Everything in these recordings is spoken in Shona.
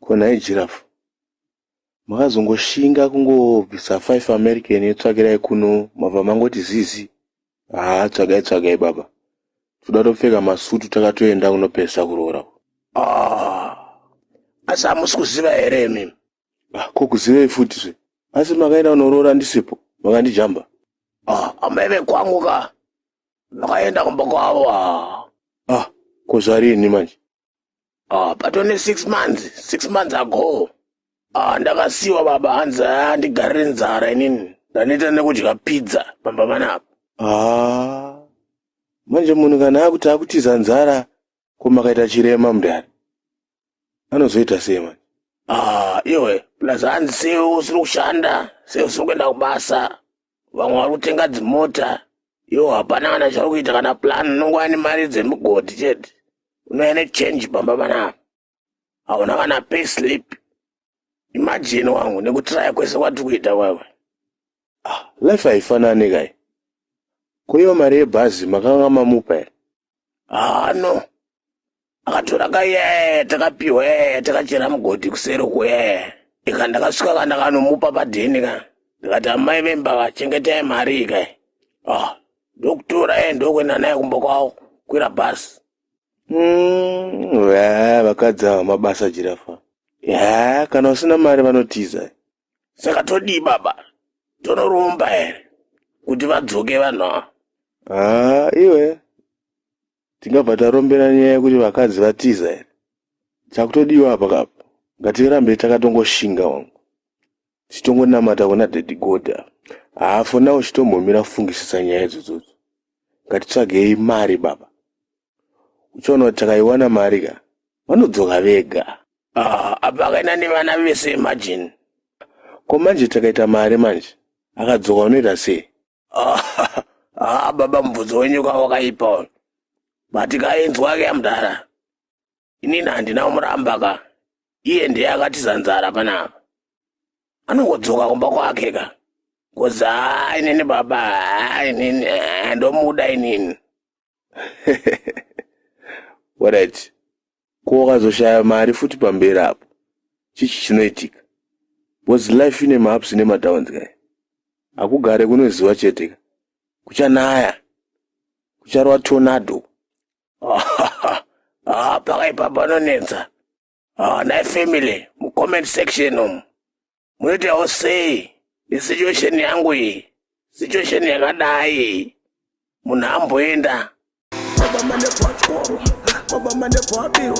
Kona ijirafu. Makazongoshinga kungobvisa 5 American yotsvakirai kuno mabva mangoti zizi. Tsvagai baba. Toda topfeka masutu takatoenda kunopesa kuroora. Asi hamusi kuziva here mimi? Kokuzivei futi zve. Asi makaenda kunoroora ndisipo, makandijamba. Amaive kwangu ka. Makaenda kumba kwavo. Kozvarini manje? Patone 6 months ago. Ndakasiwa baba hanzi ndigarire nzara inini. Ndaneta nekudya pizza pamba panapa. Manje munhu kana akuti akutiza nzara komakaita chirema mudhari. Anozoita sei manje? Iwe, plus hanzi sewo usiri kushanda, sewo usiri kuenda kubasa. Vamwe vari kutenga dzimota. Iwo hapana kana chauri kuita kana plan, unongova nemari dzemugodhi chete. Unouya nechange pamba panapa. Hauna kana payslip. Imagine wangu nekutiraya kwese kwatiri kuita wewe. Life haifanani kai. Kuiva mari yebhazi makanga mamupa here? No. Akatora kaya takapiwa takachera mugodhi kuseri kuya. Ndakasvika kandakanomupa padheni ka. Ndikati amai vemba chengetai mari kai. Ndokutora ndokuenda naye kumba kwavo kwira bhazi. Vakadzi ava mabasa jirafa. Kana usina mari vanotiza. Saka todii baba? Tonorumba here kuti vadzoke vanhu ava. Iwe tingabva tarombera nyaya yekuti vakadzi vatiza here. Chakutodiwa apa kapo. Ngatirambe takatongoshinga wangu. Titongonamata kuna Daddy God. For now chitombomira kufungisisa nyaya idzodzo. Ngatitsvagei mari baba. Uchiona kuti takaiwana mari ka vanodzoka vega. Apa akaenda nevana vese imagine. Ko manje takaita mari manje akadzoka unoita sei? Baba mubvunzo wenyu wakaipa. Matikaenzwa ke mudhara. Inini handina kumuramba ka. Iye ndiye akatiza nzara panapa. Anongodzoka kumba kwake ka. Kozi inini baba inini ndomuda inini. Alright. Ko wakazoshaya mari futi pamberi apo. Chichi chinoitika. Was life ine ma ups nema downs kai. Akugare kunoziva chete ka. Kuchanaya. Kucharwa tornado. Pakaipa panonetsa. Nai family mucomment section umu. Munoitawo sei situation yangu iyi. Situation yakadai. Munhu amboenda. Baba mane pachikoro. Baba mane papiro.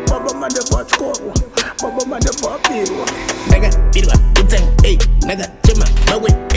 Baba mane pachikoro. Baba mane papiro. Nigga, birwa, it's hey, nigga, chima, no way.